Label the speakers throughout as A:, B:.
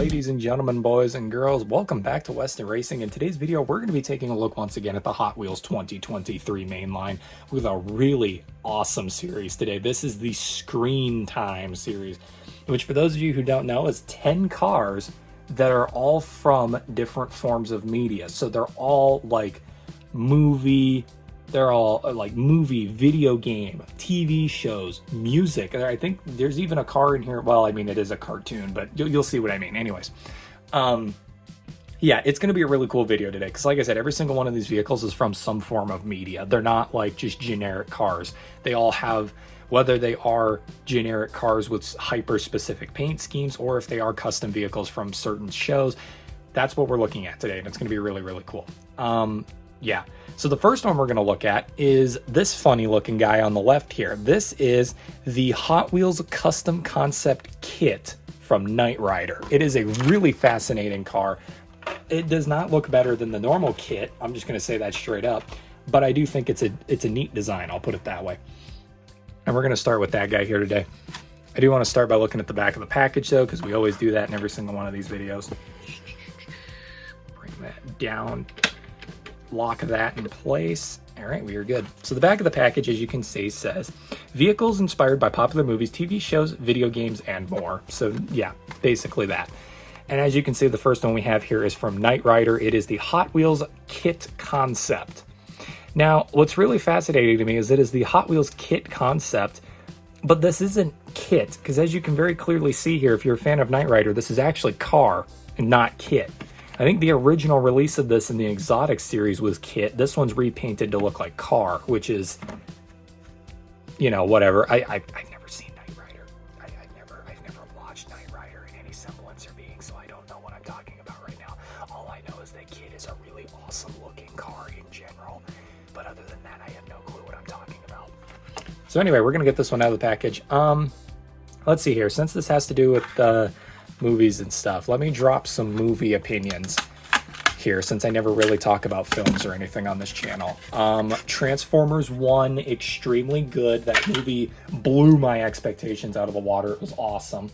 A: Ladies and gentlemen, boys and girls, welcome back to Weston Racing. In today's video, we're going to be taking a look once again at the Hot Wheels 2023 Mainline with a really awesome series today. This is the Screen Time series, which for those of you who don't know is 10 cars that are all from different forms of media. So they're all like movie, video game, TV shows, music. I think there's even a car in here. Well, I mean, it is a cartoon, but you'll see what I mean. Anyways, yeah, it's going to be a really cool video today because, like I said, every single one of these vehicles is from some form of media. They're not like just generic cars. They all have, whether they are generic cars with hyper-specific paint schemes or if they are custom vehicles from certain shows. That's what we're looking at today, and it's going to be really, really cool. Yeah, so the first one we're going to look at is this funny looking guy on the left here. This is the Hot Wheels Custom Concept Kit from Knight Rider. It is a really fascinating car. It does not look better than the normal kit. I'm just going to say that straight up, but I do think it's a neat design. I'll put it that way. And we're going to start with that guy here today. I do want to start by looking at the back of the package though, because we always do that in every single one of these videos. Bring that down. Lock that in place. All right, we are good. So the back of the package, as you can see, says vehicles inspired by popular movies, TV shows, video games, and more. So yeah, basically that. And as you can see, the first one we have here is from Knight Rider. It is the Hot Wheels Kit Concept. Now, what's really fascinating to me is it is the Hot Wheels Kit Concept, but this isn't kit, because as you can very clearly see here, if you're a fan of Knight Rider, this is actually car and not kit. I think the original release of this in the Exotic series was kit. This one's repainted to look like car, which is, you know, whatever. I've never seen Knight Rider. I've never watched Knight Rider in any semblance or being, so I don't know what I'm talking about right now. All I know is that kit is a really awesome looking car in general, but other than that, I have no clue what I'm talking about. So anyway, we're gonna get this one out of the package. Let's see here. Since this has to do with movies and stuff, let me drop some movie opinions here, since I never really talk about films or anything on this channel. Transformers 1, extremely good. That movie blew my expectations out of the water. It was awesome.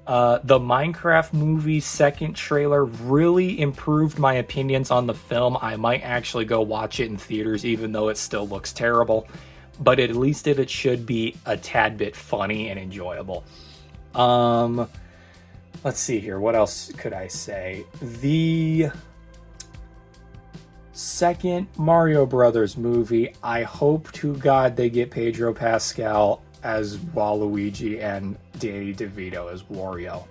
A: The Minecraft movie second trailer really improved my opinions on the film. I might actually go watch it in theaters, even though it still looks terrible, but at least it should be a tad bit funny and enjoyable. Let's see here. What else could I say? The second Mario Brothers movie, I hope to God they get Pedro Pascal as Waluigi and Danny DeVito as Wario.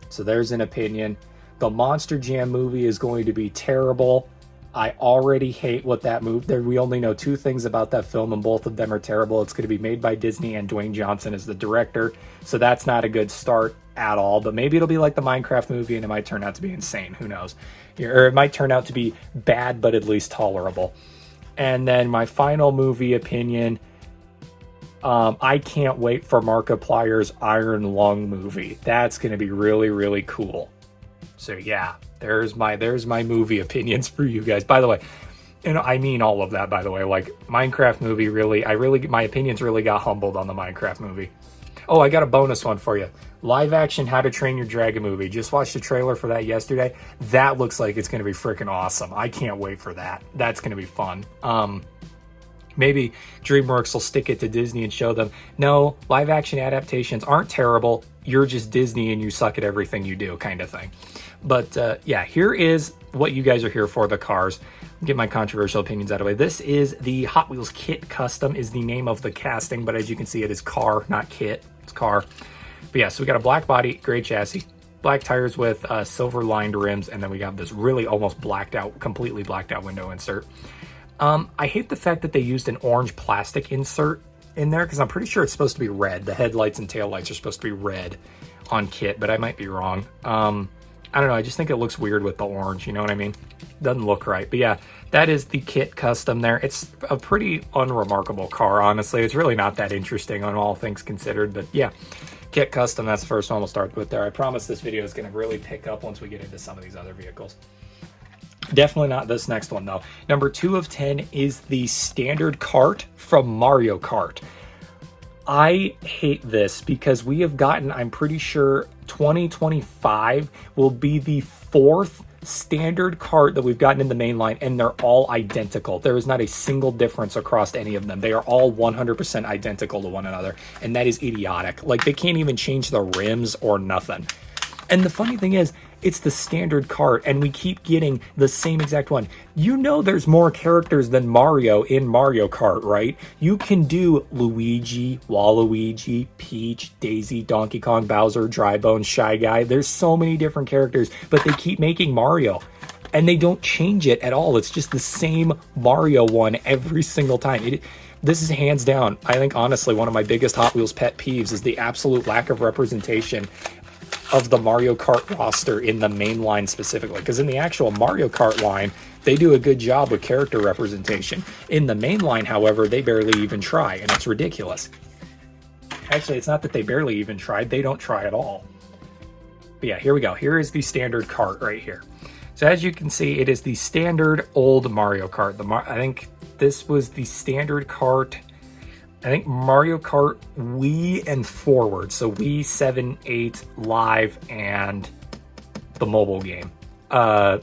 A: So there's an opinion. The Monster Jam movie is going to be terrible. I already hate what that movie. We only know two things about that film, and both of them are terrible. It's going to be made by Disney, and Dwayne Johnson is the director, so that's not a good start at all. But maybe it'll be like the Minecraft movie, and it might turn out to be insane. Who knows? Or it might turn out to be bad, but at least tolerable. And then my final movie opinion. I can't wait for Markiplier's Iron Lung movie. That's going to be really, really cool. So yeah, there's my movie opinions for you guys. By the way, and I mean all of that, by the way, like Minecraft movie, my opinions really got humbled on the Minecraft movie. Oh, I got a bonus one for you. Live action How to Train Your Dragon movie. Just watched the trailer for that yesterday. That looks like it's going to be freaking awesome. I can't wait for that. That's going to be fun. Maybe DreamWorks will stick it to Disney and show them, no, live action adaptations aren't terrible. You're just Disney and you suck at everything you do, kind of thing. But yeah, here is what you guys are here for, the cars. Get my controversial opinions out of the way. This is the Hot Wheels Kit Custom is the name of the casting, but as you can see, it is car, not kit. It's car. But yeah, so we got a black body, gray chassis, black tires with silver lined rims, and then we got this really almost blacked out, completely blacked out window insert. I hate the fact that they used an orange plastic insert in there, because I'm pretty sure it's supposed to be red. The headlights and taillights are supposed to be red on kit, but I might be wrong. I don't know, I just think it looks weird with the orange, you know what I mean? Doesn't look right. But yeah, that is the Kit Custom there. It's a pretty unremarkable car, honestly. It's really not that interesting on all things considered, but yeah, Kit Custom, that's the first one we'll start with there. I promise this video is going to really pick up once we get into some of these other vehicles. Definitely not this next one, though. Number 2 of 10 is the standard cart from Mario Kart. I hate this because we have gotten, I'm pretty sure, 2025 will be the 4th standard cart that we've gotten in the mainline, and they're all identical. There is not a single difference across any of them. They are all 100% identical to one another, and that is idiotic. Like, they can't even change the rims or nothing. And the funny thing is, it's the standard cart, and we keep getting the same exact one. You know there's more characters than Mario in Mario Kart, right? You can do Luigi, Waluigi, Peach, Daisy, Donkey Kong, Bowser, Drybone, Shy Guy. There's so many different characters, but they keep making Mario. And they don't change it at all. It's just the same Mario one every single time. This is hands down, I think, honestly, one of my biggest Hot Wheels pet peeves is the absolute lack of representation of the Mario Kart roster in the main line specifically, because in the actual Mario Kart line, they do a good job with character representation. In the main line, however, they barely even try, and it's ridiculous. Actually, it's not that they barely even tried, they don't try at all. But yeah, here we go. Here is the standard cart right here. So as you can see, it is the standard old Mario Kart. I think this was the standard cart. I think Mario Kart Wii and forward, so Wii 7, 8, Live, and the mobile game. That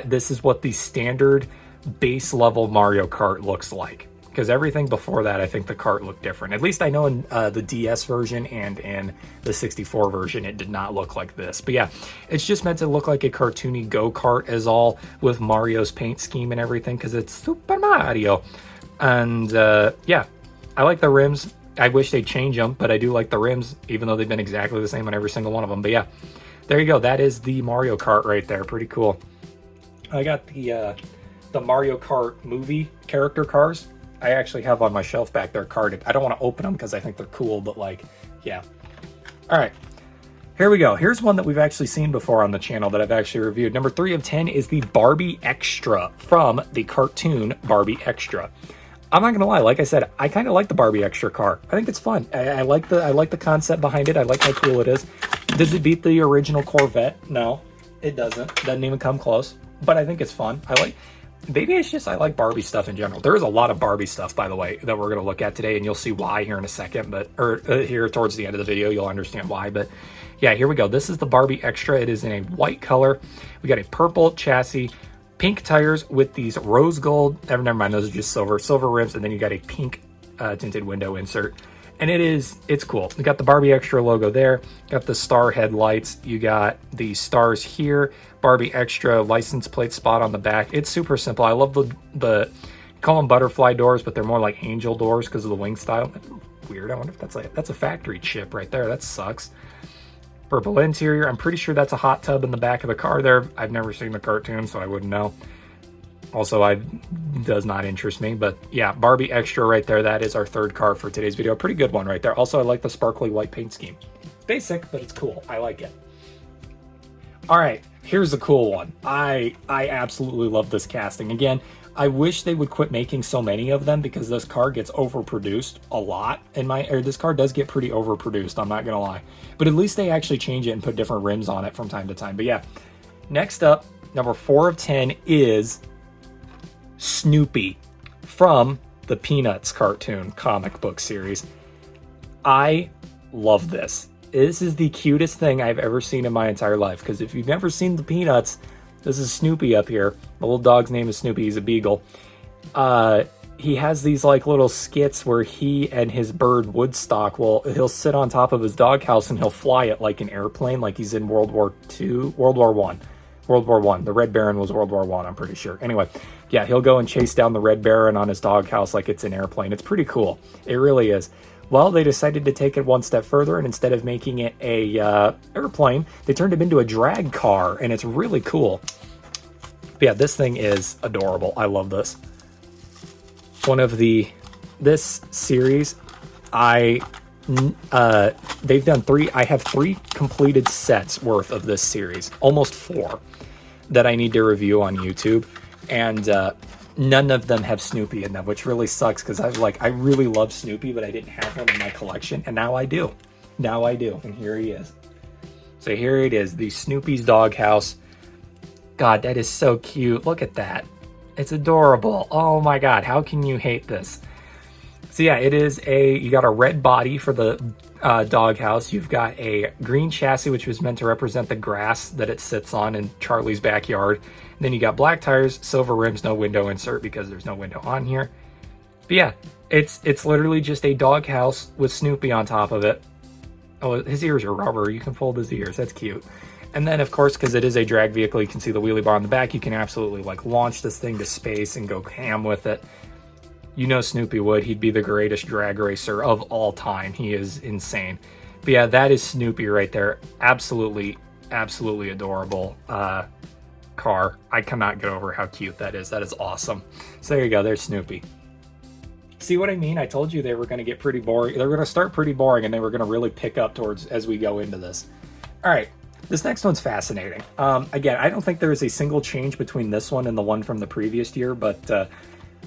A: this is what the standard base level Mario Kart looks like. Because everything before that, I think the kart looked different. At least I know in the DS version and in the 64 version, it did not look like this. But yeah, it's just meant to look like a cartoony go-kart as all, with Mario's paint scheme and everything, because it's Super Mario. And yeah. I like the rims. I wish they'd change them, but I do like the rims, even though they've been exactly the same on every single one of them. But yeah, there you go. That is the Mario Kart right there. Pretty cool. I got the Mario Kart movie character cars. I actually have on my shelf back there carded. I don't want to open them because I think they're cool, but like, yeah. All right. Here we go. Here's one that we've actually seen before on the channel that I've actually reviewed. Number 3 of 10 is the Barbie Extra from the cartoon Barbie Extra. I'm not gonna lie, like I said, I kind of like the Barbie Extra car. I think it's fun. I like the concept behind it. I like how cool it is. Does it beat the original Corvette? No, it doesn't. Doesn't even come close. But I think it's fun. Maybe it's just I like Barbie stuff in general. There is a lot of Barbie stuff, by the way, that we're gonna look at today, and you'll see why here in a second. Here towards the end of the video, you'll understand why. But yeah, here we go. This is the Barbie Extra. It is in a white color. We got a purple chassis, pink tires with these rose gold, never mind, those are just silver rims, and then you got a pink tinted window insert. And it's cool. You got the Barbie Extra logo there, got the star headlights, you got the stars here, Barbie Extra license plate spot on the back. It's super simple. I love the call them butterfly doors, but they're more like angel doors because of the wing style. Weird. I wonder if that's a factory chip right there. That sucks. Purple interior. I'm pretty sure that's a hot tub in the back of the car there. I've never seen the cartoon, so I wouldn't know. Also, does not interest me, but yeah, Barbie Extra right there. That is our third car for today's video. Pretty good one right there. Also, I like the sparkly white paint scheme. Basic, but it's cool. I like it. All right, here's a cool one. I absolutely love this casting. Again, I wish they would quit making so many of them because this car gets overproduced a lot. This car does get pretty overproduced, I'm not gonna lie. But at least they actually change it and put different rims on it from time to time. But yeah, next up, number 4 of 10 is Snoopy from the Peanuts cartoon comic book series. I love this. This is the cutest thing I've ever seen in my entire life, because if you've never seen the Peanuts, this is Snoopy up here. The little dog's name is Snoopy. He's a beagle. He has these like little skits where he and his bird Woodstock he'll sit on top of his doghouse and he'll fly it like an airplane, like he's in World War One. The Red Baron was World War One, I'm pretty sure. Anyway, yeah, he'll go and chase down the Red Baron on his doghouse like it's an airplane. It's pretty cool. It really is. Well, they decided to take it one step further, and instead of making it a airplane, they turned him into a drag car, and it's really cool. But yeah, this thing is adorable. I love this. This series, they've done 3. I have 3 completed sets worth of this series, almost 4, that I need to review on YouTube, and none of them have Snoopy in them, which really sucks because I really love Snoopy, but I didn't have him in my collection, and now I do. And here he is. So here it is, the Snoopy's doghouse. God, that is so cute. Look at that. It's adorable. Oh my God, how can you hate this? So yeah, it is you got a red body for the doghouse. You've got a green chassis, which was meant to represent the grass that it sits on in Charlie's backyard. And then you got black tires, silver rims, no window insert because there's no window on here. But yeah, it's literally just a doghouse with Snoopy on top of it. Oh, his ears are rubber. You can fold his ears. That's cute. And then, of course, because it is a drag vehicle, you can see the wheelie bar on the back. You can absolutely, like, launch this thing to space and go ham with it. You know Snoopy would. He'd be the greatest drag racer of all time. He is insane. But yeah, that is Snoopy right there. Absolutely, absolutely adorable car. I cannot get over how cute that is. That is awesome. So there you go. There's Snoopy. See what I mean? I told you they were going to get pretty boring. They're going to start pretty boring, and they were going to really pick up towards as we go into this. All right. This next one's fascinating. Again, I don't think there is a single change between this one and the one from the previous year, but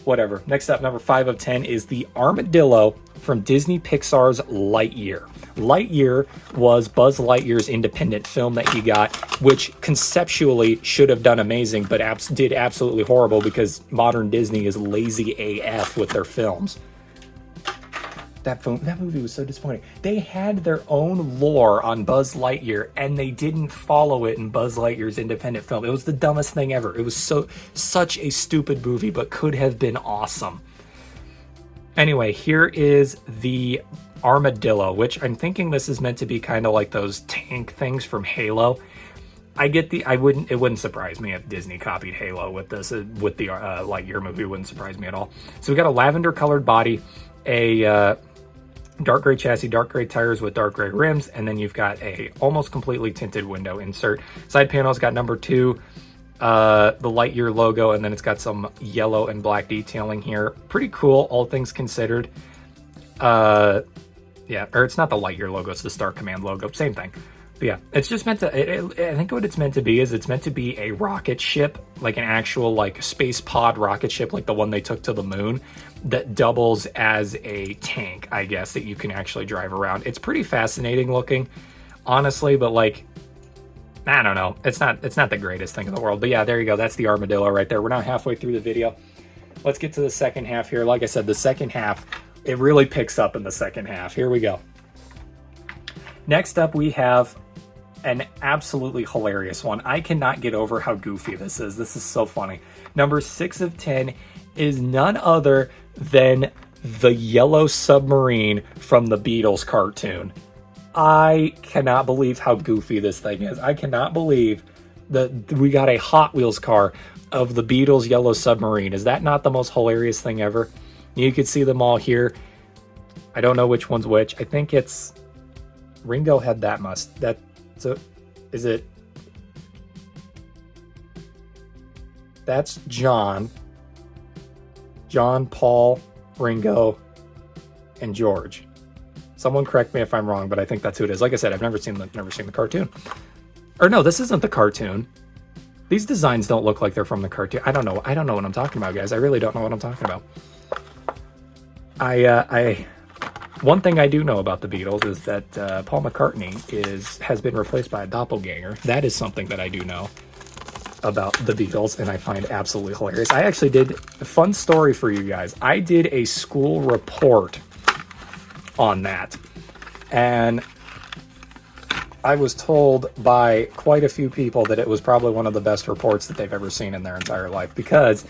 A: whatever. Next up, number 5 of 10 is the Armadillo from Disney Pixar's Lightyear. Lightyear was Buzz Lightyear's independent film that he got, which conceptually should have done amazing, but did absolutely horrible because modern Disney is lazy AF with their films. That movie was so disappointing. They had their own lore on Buzz Lightyear, and they didn't follow it in Buzz Lightyear's independent film. It was the dumbest thing ever. It was such a stupid movie, but could have been awesome. Anyway, here is the Armadillo, which I'm thinking this is meant to be kind of like those tank things from Halo. It wouldn't surprise me if Disney copied Halo with this, with the Lightyear movie. It wouldn't surprise me at all. So we got a lavender colored body, a dark gray chassis, dark gray tires with dark gray rims, and then you've got a almost completely tinted window insert. Side panel's got number 2, the Lightyear logo, and then it's got some yellow and black detailing here. Pretty cool, all things considered. Yeah, or it's not the Lightyear logo, it's the Star Command logo, same thing. But yeah, it's just meant to, I think what it's meant to be is it's meant to be a rocket ship, like an actual like space pod rocket ship, like the one they took to the moon, that doubles as a tank, I guess, that you can actually drive around. It's pretty fascinating looking, honestly, but like, I don't know. It's not the greatest thing in the world. But yeah, there you go. That's the Armadillo right there. We're now halfway through the video. Let's get to the second half here. Like I said, the second half, it really picks up in the second half. Here we go. Next up, we have an absolutely hilarious one. I cannot get over how goofy this is. This is so funny. Number 6 of 10 is none other than the Yellow Submarine from the Beatles cartoon. I cannot believe how goofy this thing is. I cannot believe that we got a Hot Wheels car of the Beatles' Yellow Submarine. Is that not the most hilarious thing ever? You can see them all here. I don't know which one's which. I think it's Ringo had that so is it? That's John, Paul, Ringo, and George. Someone correct me if I'm wrong, but I think that's who it is. Like I said, I've never seen the cartoon. Or no, this isn't the cartoon. These designs don't look like they're from the cartoon. I don't know what I'm talking about, guys. I really don't know what I'm talking about. One thing I do know about the Beatles is that Paul McCartney has been replaced by a doppelganger. That is something that I do know about the Beatles, and I find absolutely hilarious. I actually did a fun story for you guys. I did a school report on that, and I was told by quite a few people that it was probably one of the best reports that they've ever seen in their entire life, because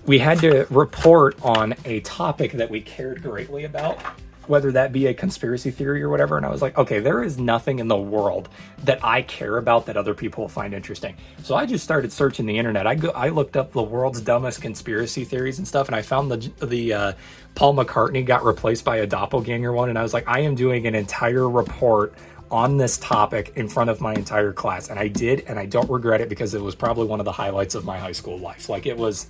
A: we had to report on a topic that we cared greatly about, whether that be a conspiracy theory or whatever. And I was like, okay, there is nothing in the world that I care about that other people will find interesting. So I just started searching the internet. I looked up the world's dumbest conspiracy theories and stuff, and I found the Paul McCartney got replaced by a doppelganger one. And I was like, I am doing an entire report on this topic in front of my entire class. And I did, and I don't regret it, because it was probably one of the highlights of my high school life. Like, it was,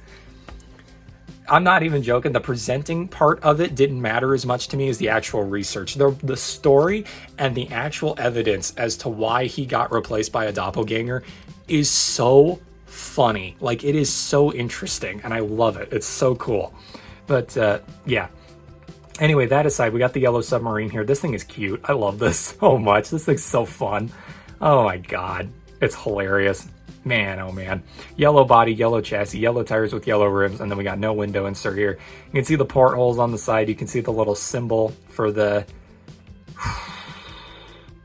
A: I'm not even joking. The presenting part of it didn't matter as much to me as the actual research. The story and the actual evidence as to why he got replaced by a doppelganger is so funny. Like, it is so interesting, and I love it. It's so cool. But yeah. Anyway, that aside, we got the Yellow Submarine here. This thing is cute. I love this so much. This thing's so fun. Oh my God. It's hilarious. Man, oh man. Yellow body, yellow chassis, yellow tires with yellow rims, and then we got no window insert here. You can see the portholes on the side. You can see the little symbol for the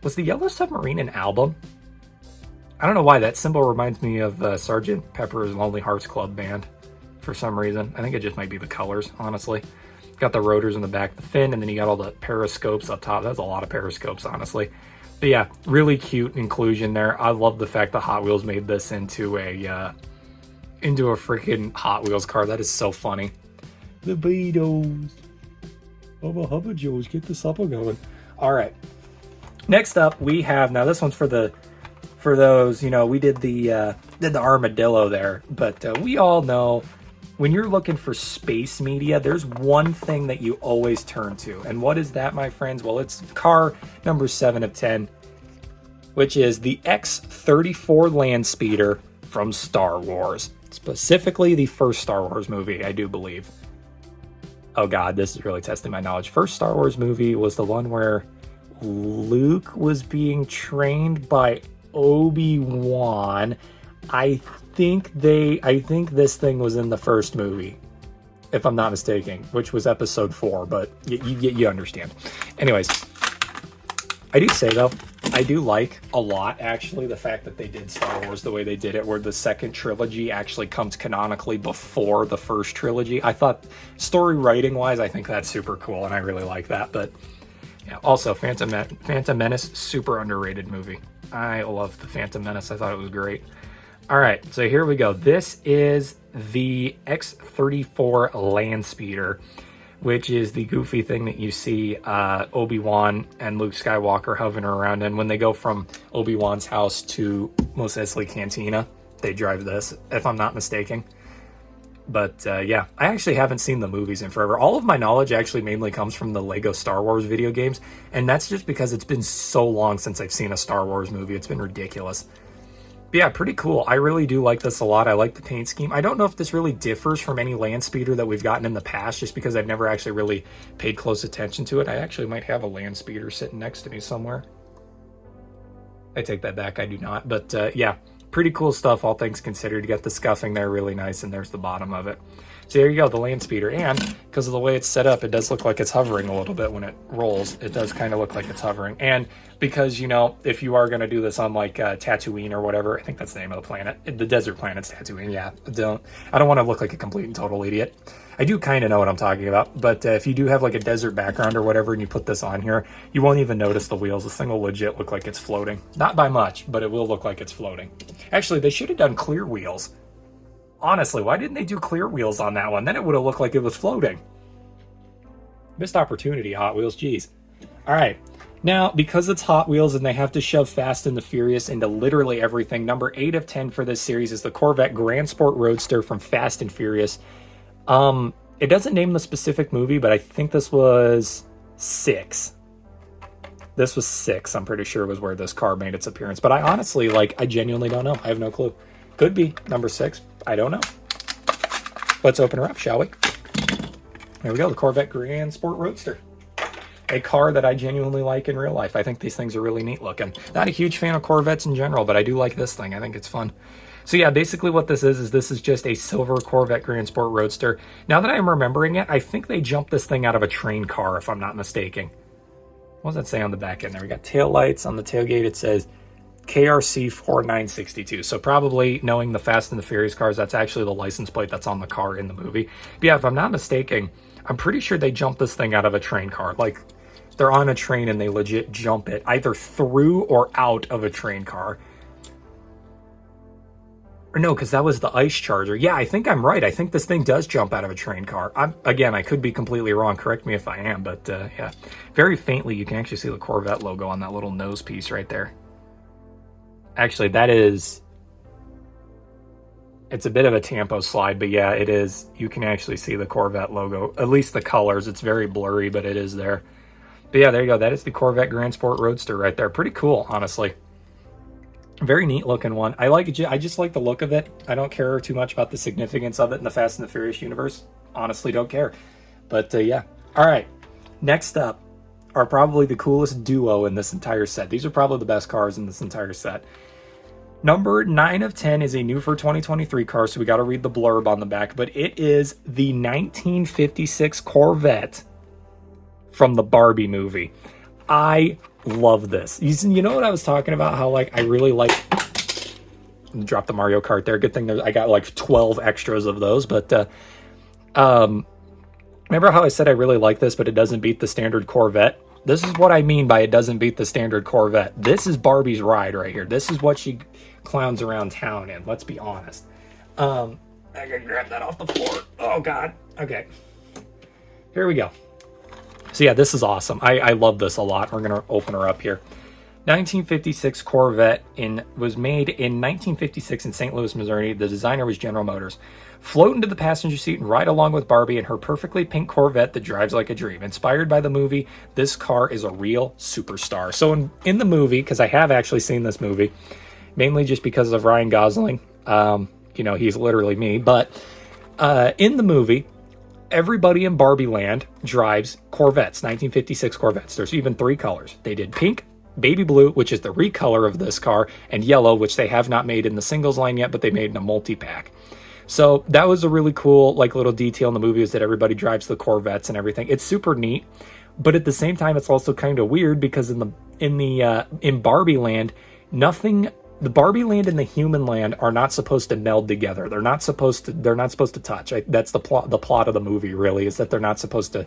A: Was the Yellow Submarine an album? I don't know why that symbol reminds me of Sgt. Pepper's Lonely Hearts Club Band for some reason. I think it just might be the colors, honestly. Got the rotors in the back, the fin, and then you got all the periscopes up top. That's a lot of periscopes, honestly. But yeah, really cute inclusion there. I love the fact that Hot Wheels made this into a freaking Hot Wheels car. That is so funny. The Beatles. Hubba Hubba Joes, get this up going. All right. Next up, we have, now this one's for those, you know, we did the armadillo there, but we all know when you're looking for space media, there's one thing that you always turn to. And what is that, my friends? Well, it's car number 7 of 10, which is the X-34 land speeder from Star Wars. Specifically the first Star Wars movie, I do believe. Oh God, this is really testing my knowledge. First Star Wars movie was the one where Luke was being trained by Obi-Wan. I think this thing was in the first movie, if I'm not mistaken, which was episode 4, but you understand. Anyways, I do say though, I do like a lot actually the fact that they did Star Wars the way they did it, where the second trilogy actually comes canonically before the first trilogy. I thought story writing wise, I think that's super cool and I really like that. But yeah, also Phantom Menace, super underrated movie. I love the Phantom Menace. I thought it was great. All right, so here we go. This is the X-34 land speeder, which is the goofy thing that you see Obi-Wan and Luke Skywalker hovering around in. When they go from Obi-Wan's house to Mos Eisley Cantina, they drive this, if I'm not mistaken. But yeah, I actually haven't seen the movies in forever. All of my knowledge actually mainly comes from the Lego Star Wars video games, and that's just because it's been so long since I've seen a Star Wars movie. It's been ridiculous. But yeah, pretty cool. I really do like this a lot. I like the paint scheme. I don't know if this really differs from any land speeder that we've gotten in the past, just because I've never actually really paid close attention to it. I actually might have a land speeder sitting next to me somewhere. I take that back, I do not. But yeah, pretty cool stuff, all things considered. You got the scuffing there, really nice, and there's the bottom of it. So there you go, the land speeder. And because of the way it's set up, it does look like it's hovering a little bit when it rolls. It does kind of look like it's hovering. And because, you know, if you are going to do this on like Tatooine or whatever, I think that's the name of the planet. The desert planet's Tatooine, yeah. I don't want to look like a complete and total idiot. I do kind of know what I'm talking about. But if you do have like a desert background or whatever and you put this on here, you won't even notice the wheels. This thing will legit look like it's floating. Not by much, but it will look like it's floating. Actually, they should have done clear wheels. Honestly, why didn't they do clear wheels on that one? Then it would have looked like it was floating. Missed opportunity, Hot Wheels, geez. All right, now, because it's Hot Wheels and they have to shove Fast and the Furious into literally everything, number 8 of 10 for this series is the Corvette Grand Sport Roadster from Fast and Furious. It doesn't name the specific movie, but I think this was 6. This was 6, I'm pretty sure, was where this car made its appearance. But I honestly, I genuinely don't know. I have no clue. Could be number 6. I don't know. Let's open her up, shall we? There we go, the Corvette Grand Sport Roadster. A car that I genuinely like in real life. I think these things are really neat looking. Not a huge fan of Corvettes in general, but I do like this thing. I think it's fun. So yeah, basically what this is this is just a silver Corvette Grand Sport Roadster. Now that I'm remembering it, I think they jumped this thing out of a train car, if I'm not mistaken. What does that say on the back end there? We got tail lights. On the tailgate it says KRC 4962. So probably, knowing the Fast and the Furious cars, that's actually the license plate that's on the car in the movie. But yeah, if I'm not mistaken, I'm pretty sure they jumped this thing out of a train car. Like, they're on a train and they legit jump it either through or out of a train car. Or no, because that was the Ice Charger. Yeah, I think I'm right. I think this thing does jump out of a train car. Again, I could be completely wrong. Correct me if I am. But yeah, very faintly, you can actually see the Corvette logo on that little nose piece right there. Actually, that is... It's a bit of a tampo slide, but yeah, it is. You can actually see the Corvette logo. At least the colors. It's very blurry, but it is there. But yeah, there you go. That is the Corvette Grand Sport Roadster right there. Pretty cool, honestly. Very neat looking one. I like it. I just like the look of it. I don't care too much about the significance of it in the Fast and the Furious universe. Honestly, don't care. But yeah. All right. Next up are probably the coolest duo in this entire set. These are probably the best cars in this entire set. Number 9 of 10 is a new for 2023 car, so we got to read the blurb on the back. But it is the 1956 Corvette from the Barbie movie. I love this. You know what I was talking about? How like I really like. Drop the Mario Kart there. Good thing I got like 12 extras of those. But remember how I said I really like this, but it doesn't beat the standard Corvette? This is what I mean by it doesn't beat the standard Corvette. This is Barbie's ride right here. This is what she clowns around town in. Let's be honest. I can grab that off the floor. Oh God. Okay. Here we go. So yeah, this is awesome. I love this a lot. We're gonna open her up here. 1956 Corvette was made in 1956 in St. Louis, Missouri. The designer was General Motors. Float into the passenger seat and ride along with Barbie in her perfectly pink Corvette that drives like a dream. Inspired by the movie, this car is a real superstar. So in the movie, because I have actually seen this movie, mainly just because of Ryan Gosling, he's literally me, but in the movie, everybody in Barbie Land drives Corvettes, 1956 Corvettes. There's even 3 colors. They did pink, baby blue, which is the recolor of this car, and yellow, which they have not made in the singles line yet, but they made in a multi-pack. So that was a really cool, like, little detail in the movie, is that everybody drives the Corvettes and everything. It's super neat, but at the same time, it's also kind of weird because in Barbie Land, the Barbie Land and the human land are not supposed to meld together. They're not supposed to touch. That's the plot of the movie, really, is that they're not supposed to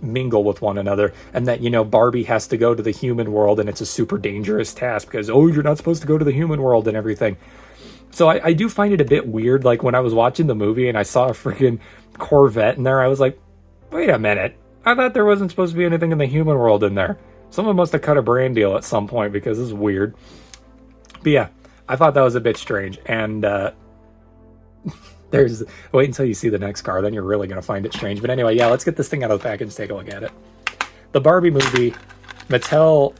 A: mingle with one another, and that Barbie has to go to the human world, and it's a super dangerous task because you're not supposed to go to the human world and everything. So I do find it a bit weird, like when I was watching the movie and I saw a freaking Corvette in there, I was like, wait a minute, I thought there wasn't supposed to be anything in the human world in there. Someone must have cut a brand deal at some point because this is weird. But yeah, I thought that was a bit strange, and wait until you see the next car, then you're really going to find it strange. But anyway, yeah, let's get this thing out of the package and take a look at it. The Barbie movie, Mattel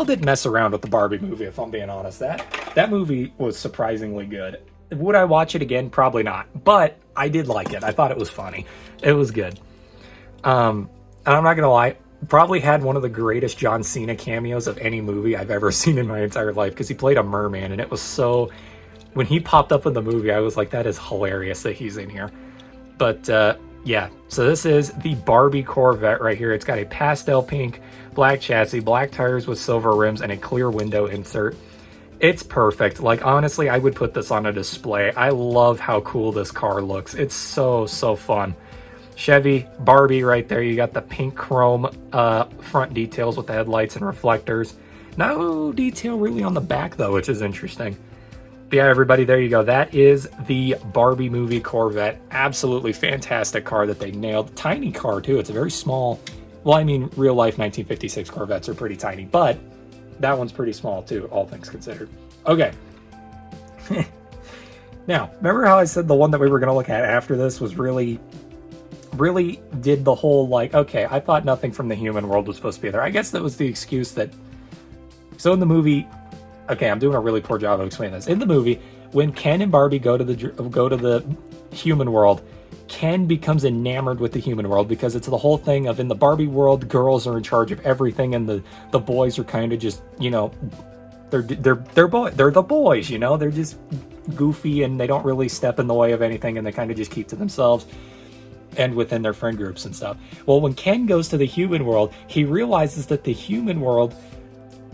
A: didn't mess around with the Barbie movie, if I'm being honest. That movie was surprisingly good. Would I watch it again? Probably not. But I did like it. I thought it was funny. It was good. And I'm not going to lie, probably had one of the greatest John Cena cameos of any movie I've ever seen in my entire life, because he played a merman, and it was so... When he popped up in the movie, I was like, that is hilarious that he's in here. But, yeah. So this is the Barbie Corvette right here. It's got a pastel pink, black chassis, black tires with silver rims, and a clear window insert. It's perfect. Like, honestly, I would put this on a display. I love how cool this car looks. It's so, so fun. Chevy Barbie right there. You got the pink chrome front details with the headlights and reflectors. No detail really on the back, though, which is interesting. But yeah, everybody, there you go. That is the Barbie movie Corvette. Absolutely fantastic car that they nailed. Tiny car, too. It's a very small... Well, I mean, real-life 1956 Corvettes are pretty tiny, but that one's pretty small, too, all things considered. Okay. Now, remember how I said the one that we were going to look at after this was really did the whole, like, okay, I thought nothing from the human world was supposed to be there. I guess that was the excuse that... So in the movie... Okay, I'm doing a really poor job of explaining this. In the movie, when Ken and Barbie go to the human world, Ken becomes enamored with the human world because it's the whole thing of, in the Barbie world, girls are in charge of everything, and the boys are kind of just, they're the boys, they're just goofy, and they don't really step in the way of anything, and they kind of just keep to themselves and within their friend groups and stuff. Well, when Ken goes to the human world, he realizes that the human world,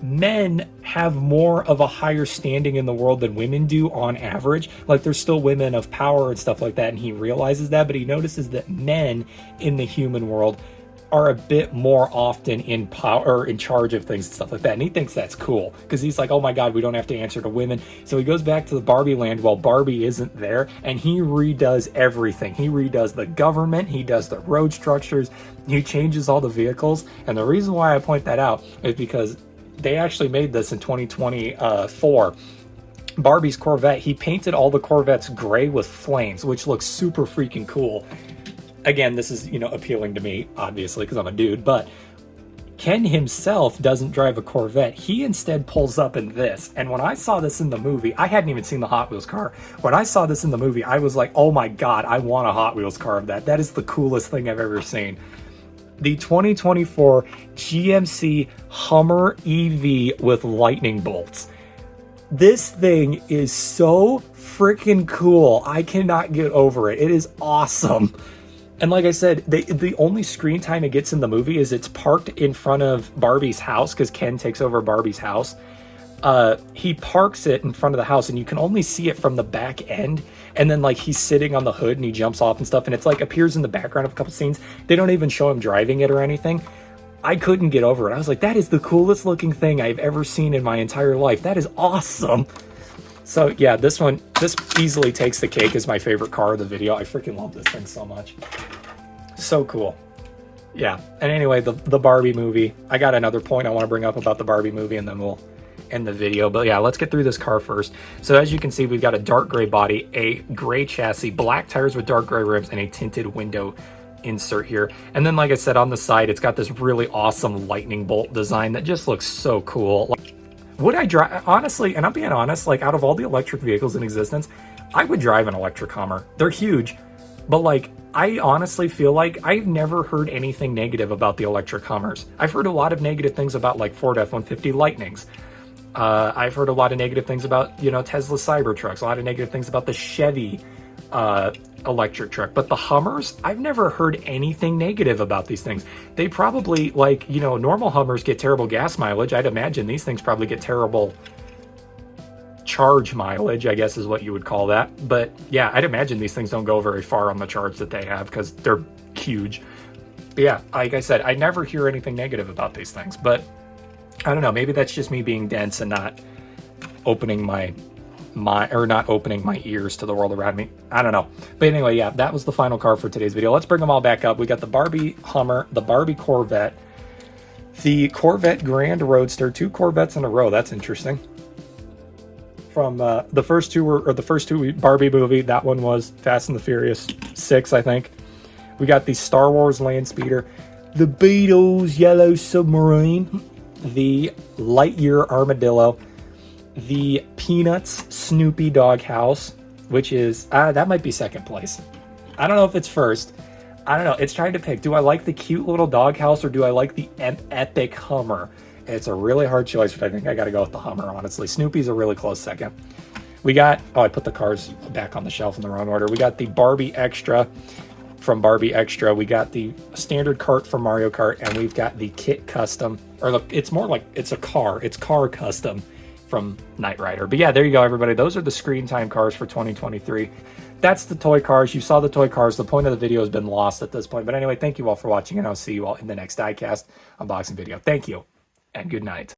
A: men have more of a higher standing in the world than women do on average. Like, there's still women of power and stuff like that, and he realizes that, but he notices that men in the human world are a bit more often in power, or in charge of things and stuff like that. And he thinks that's cool because he's like, oh my God, we don't have to answer to women. So he goes back to the Barbie land while Barbie isn't there, and he redoes everything. He redoes the government, he does the road structures, he changes all the vehicles. And the reason why I point that out is because they actually made this in 2024. Barbie's Corvette, he painted all the Corvettes gray with flames, which looks super freaking cool. Again, this is, appealing to me, obviously, because I'm a dude, but Ken himself doesn't drive a Corvette. He instead pulls up in this. And when I saw this in the movie, I hadn't even seen the Hot Wheels car. When I saw this in the movie, I was like, oh my God, I want a Hot Wheels car of that. That is the coolest thing I've ever seen. The 2024 GMC Hummer EV with lightning bolts. This thing is so freaking cool. I cannot get over it. It is awesome. And like I said, the only screen time it gets in the movie is it's parked in front of Barbie's house because Ken takes over Barbie's house. He parks it in front of the house and you can only see it from the back end. And then like he's sitting on the hood and he jumps off and stuff. And it's like appears in the background of a couple scenes. They don't even show him driving it or anything. I couldn't get over it. I was like, that is the coolest looking thing I've ever seen in my entire life. That is awesome. So yeah, this easily takes the cake as my favorite car of the video. I freaking love this thing so much. So cool. Yeah. And anyway, the Barbie movie. I got another point I want to bring up about the Barbie movie and then we'll end the video. But yeah, let's get through this car first. So as you can see, we've got a dark gray body, a gray chassis, black tires with dark gray rims, and a tinted window insert here. And then like I said, on the side, it's got this really awesome lightning bolt design that just looks so cool. Would I drive, honestly, and I'm being honest, like out of all the electric vehicles in existence, I would drive an electric Hummer. They're huge, but like, I honestly feel like I've never heard anything negative about the electric Hummers. I've heard a lot of negative things about like Ford F-150 Lightnings. I've heard a lot of negative things about, you know, Tesla Cybertrucks, a lot of negative things about the Chevy electric truck, but the Hummers, I've never heard anything negative about these things. They probably, like, you know, normal Hummers get terrible gas mileage. I'd imagine these things probably get terrible charge mileage, I guess is what you would call that. But yeah, I'd imagine these things don't go very far on the charge that they have because they're huge. But yeah, like I said, I never hear anything negative about these things, but I don't know, maybe that's just me being dense and not opening my ears to the world around me. I don't know. But anyway, yeah, that was the final car for today's video. Let's bring them all back up. We got the Barbie Hummer, the Barbie Corvette, the Corvette Grand Roadster, 2 Corvettes in a row. That's interesting. From the first two Barbie movie, that one was Fast and the Furious 6, I think. We got the Star Wars Land Speeder, the Beatles Yellow Submarine, the Lightyear Armadillo, the Peanuts Snoopy Doghouse, which is, that might be second place. I don't know if it's first. I don't know. It's trying to pick. Do I like the cute little doghouse or do I like the epic Hummer? It's a really hard choice, but I think I got to go with the Hummer, honestly. Snoopy's a really close second. We got, oh, I put the cars back on the shelf in the wrong order. We got the Barbie Extra from Barbie Extra. We got the standard cart from Mario Kart, and we've got the Kit Custom, or look, it's more like it's a car. It's Car Custom from Knight Rider. But yeah, there you go, everybody. Those are the screen time cars for 2023. That's the toy cars. You saw the toy cars. The point of the video has been lost at this point. But anyway, thank you all for watching, and I'll see you all in the next diecast unboxing video. Thank you, and good night.